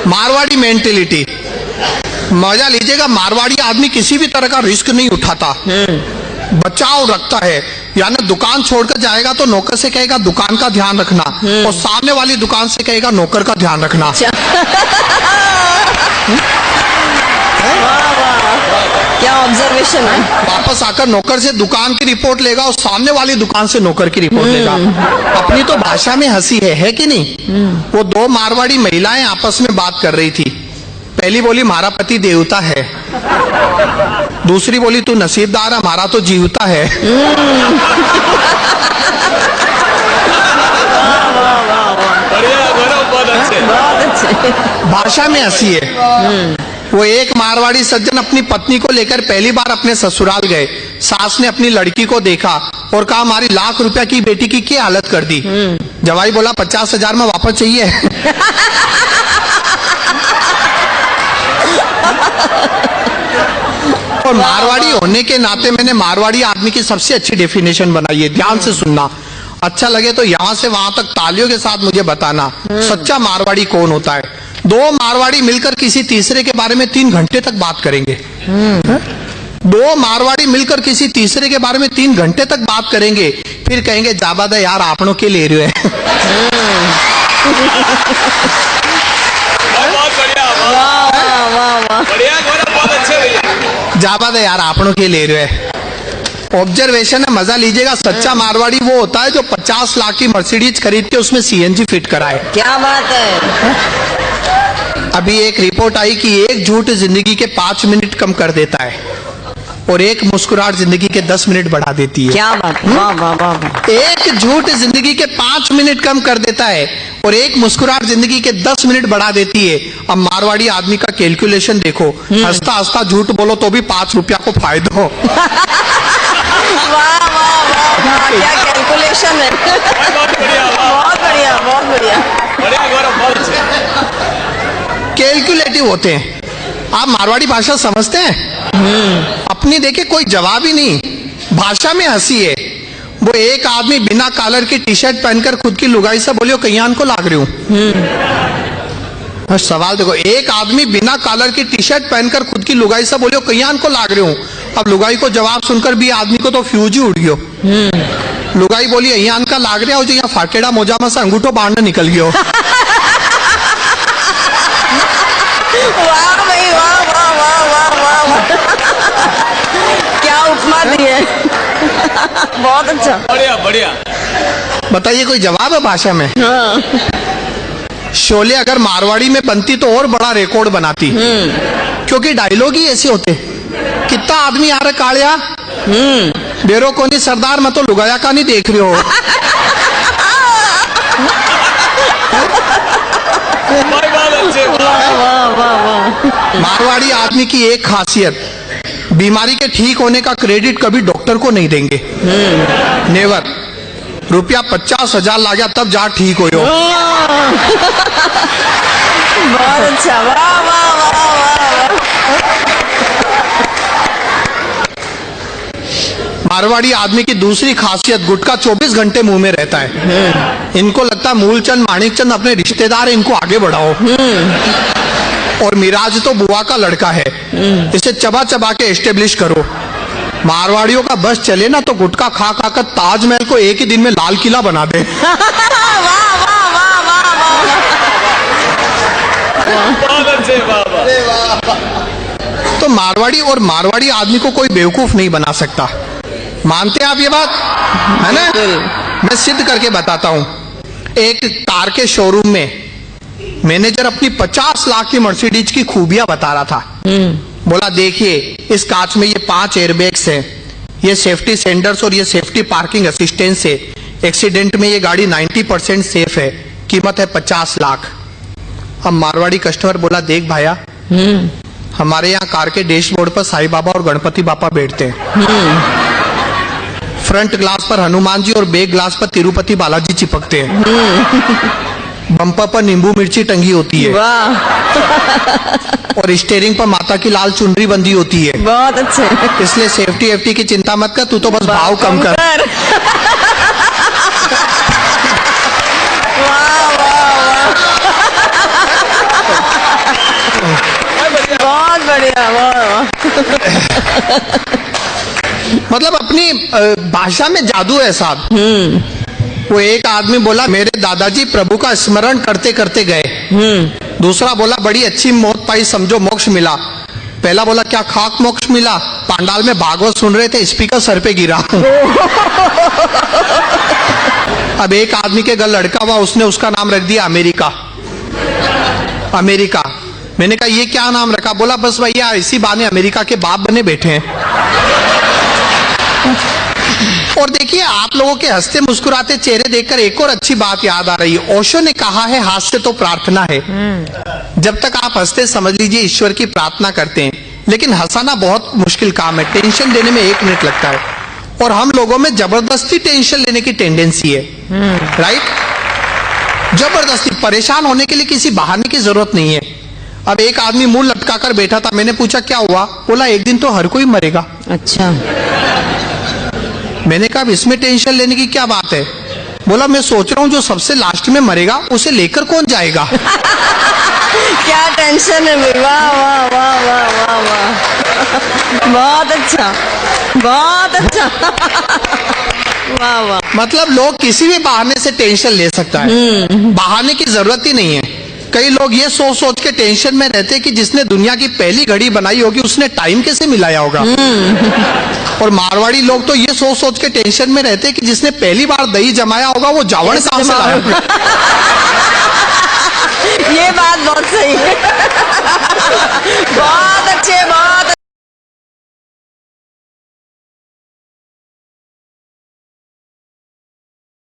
Marwari mentality, मजा लीजिएगा। मारवाड़ी आदमी किसी भी तरह का रिस्क नहीं उठाता, बचाव रखता है। यानी दुकान छोड़कर जाएगा तो नौकर से कहेगा दुकान का ध्यान रखना, और सामने वाली दुकान से कहेगा नौकर का ध्यान रखना। क्या ऑब्जर्वेशन है। वापस आकर नौकर से दुकान की रिपोर्ट लेगा और सामने वाली दुकान से नौकर की रिपोर्ट लेगा। अपनी तो भाषा में हंसी है कि नहीं। वो दो मारवाड़ी महिलाएं आपस में बात कर रही थी। पहली बोली हमारा पति देवता है, दूसरी बोली तू नसीबदार, हमारा तो जीवता है। बहुत अच्छे। भाषा में हंसी है। वो एक मारवाड़ी सज्जन अपनी पत्नी को लेकर पहली बार अपने ससुराल गए। सास ने अपनी लड़की को देखा और कहा हमारी लाख रुपया की बेटी की क्या हालत कर दी। जवाई बोला 50,000 में वापस चाहिए। और मारवाड़ी होने के नाते मैंने मारवाड़ी आदमी की सबसे अच्छी डेफिनेशन बनाई है, ध्यान से सुनना। अच्छा लगे तो यहां से वहां तक तालियों के साथ मुझे बताना सच्चा मारवाड़ी कौन होता है। दो मारवाड़ी मिलकर किसी तीसरे के बारे में 3 घंटे तक बात करेंगे। दो मारवाड़ी मिलकर किसी तीसरे के बारे में 3 घंटे तक बात करेंगे, फिर कहेंगे जाबादा यार आपनों के ले रहे हैं। जाबादा यार आपनों के ले रहे हैं। ऑब्जर्वेशन है, मजा लीजिएगा। सच्चा मारवाड़ी वो होता है जो 50 लाख की मर्सिडीज खरीद के उसमें सीएनजी फिट कराए। क्या बात है। अभी एक रिपोर्ट आई कि एक झूठ जिंदगी के 5 मिनट कम कर देता है और एक मुस्कुराहट जिंदगी के 10 मिनट बढ़ा देती है। क्या बात। वाह वाह वाह। एक झूठ जिंदगी के 5 मिनट कम कर देता है और एक मुस्कुराहट जिंदगी के 10 मिनट बढ़ा देती है। अब मारवाड़ी आदमी का कैलकुलेशन देखो, हंसता हंसता झूठ बोलो तो भी 5 रुपया को फायदा हो। वाह वाह वाह, क्या कैलकुलेशन है। बहुत बढ़िया बहुत बढ़िया। कैलकुलेटिव होते हैं। आप मारवाड़ी भाषा समझते हैं? अपनी देखे कोई जवाब ही नहीं, भाषा में हंसी है। वो एक आदमी बिना कॉलर की टी शर्ट पहनकर खुद की लुगाई से बोलियो कहीं को लाग रही हूँ। सवाल देखो, एक आदमी बिना कॉलर की टी शर्ट पहनकर खुद की लुगाई से बोलियो कहीं को लाग रही हूँ। अब लुगाई को जवाब सुनकर भी आदमी को तो फ्यूज ही उड़ गयो। लुगाई बोली यहाँ का लाग रहा हो जो यहाँ फाटेड़ा मोजा में से अंगूठो बांधने निकल गयो। वाह भाई वाह वाह वाह वाह वाह। क्या उपमा दी है। बहुत अच्छा। बढ़िया बढ़िया। बताइए कोई जवाब है भाषा में? शोले अगर मारवाड़ी में बनती तो और बड़ा रिकॉर्ड बनाती, क्योंकि डायलॉग ही ऐसे होते। कितना आदमी आ रहा कालिया बेरो कोनी सरदार मैं तो लुगाया का नहीं देख रहे हो। मारवाड़ी आदमी की एक खासियत, बीमारी के ठीक होने का क्रेडिट कभी डॉक्टर को नहीं देंगे। नेवर। रुपया 50,000 लागा तब जा ठीक हो। बहुत अच्छा। वाह वाह वाह वाह। मारवाड़ी आदमी की दूसरी खासियत, गुटखा 24 घंटे मुंह में रहता है। इनको लगता है मूलचंद माणिकचंद अपने रिश्तेदार, इनको आगे बढ़ाओ। और मिराज तो बुआ का लड़का है, इसे चबा चबा के एस्टेब्लिश करो। मारवाड़ियों का बस चले ना तो गुटखा खा खा कर ताजमहल को एक ही दिन में लाल किला बना दे। तो मारवाड़ी और मारवाड़ी आदमी को कोई बेवकूफ नहीं बना सकता। मानते हैं आप ये बात? है ना? मैं सिद्ध करके बताता हूं। एक कार के शोरूम में मैनेजर अपनी 50 लाख की मर्सिडीज की खूबियां बता रहा था। बोला देखिए इस कांच में ये 5 एयरबैग्स हैं, ये सेफ्टी सेंडर्स और ये सेफ्टी पार्किंग असिस्टेंस है। एक्सीडेंट में ये गाड़ी 90% सेफ है, कीमत है 50 लाख। अब मारवाड़ी कस्टमर बोला देख भाया, हमारे यहाँ कार के डैशबोर्ड पर साईं बाबा और गणपति बापा बैठते हैं। फ्रंट ग्लास पर हनुमान जी और बैक ग्लास पर तिरुपति बालाजी चिपकते हैं। बम्पर पर नींबू मिर्ची टंगी होती है। और स्टीयरिंग पर माता की लाल चुनरी बंधी होती है। बहुत अच्छे। इसलिए सेफ्टी एफ्टी की चिंता मत कर, तू तो बस भाव कम कर। वाह वाह वाह। मतलब अपनी भाषा में जादू है साहब। वो एक आदमी बोला मेरे दादाजी प्रभु का स्मरण करते करते गए। दूसरा बोला बड़ी अच्छी मौत पाई, समझो मोक्ष मिला। पहला बोला क्या खाक मोक्ष मिला? पांडाल में भागवत सुन रहे थे, स्पीकर सर पे गिरा। अब एक आदमी के घर लड़का हुआ, उसने उसका नाम रख दिया अमेरिका। अमेरिका। मैंने कहा ये क्या नाम रखा? बोला बस भैया इसी बहाने अमेरिका के बाप बने बैठे हैं। और देखिए आप लोगों के हंसते मुस्कुराते चेहरे देखकर एक और अच्छी बात याद आ रही है। ओशो ने कहा है हास्य तो प्रार्थना है। जब तक आप हंसते समझ लीजिए ईश्वर की प्रार्थना करते हैं। लेकिन हंसाना बहुत मुश्किल काम है, टेंशन देने में 1 मिनट लगता है। और हम लोगों में जबरदस्ती टेंशन लेने की टेंडेंसी है, राइट? जबरदस्ती। परेशान होने के लिए किसी बहाने की जरूरत नहीं है। अब एक आदमी मुंह लटका कर बैठा था, मैंने पूछा क्या हुआ? बोला एक दिन तो हर कोई मरेगा। अच्छा। मैंने कहा इसमें टेंशन लेने की क्या बात है? बोला मैं सोच रहा हूं जो सबसे लास्ट में मरेगा उसे लेकर कौन जाएगा? क्या टेंशन है भाई, वाह वाह वाह वाह वाह वाह, बहुत अच्छा, बहुत अच्छा। वाह वाह। मतलब लोग किसी भी बहाने से टेंशन ले सकता है, बहाने की जरूरत ही नहीं है। कई लोग ये सोच सोच के टेंशन में रहते हैं कि जिसने दुनिया की पहली घड़ी बनाई होगी उसने टाइम कैसे मिलाया होगा। और मारवाड़ी लोग तो ये सोच सोच के टेंशन में रहते हैं कि जिसने पहली बार दही जमाया होगा वो जावड़ कहां से लाया होगा। ये बात बहुत सही है। बहुत अच्छे, बहुत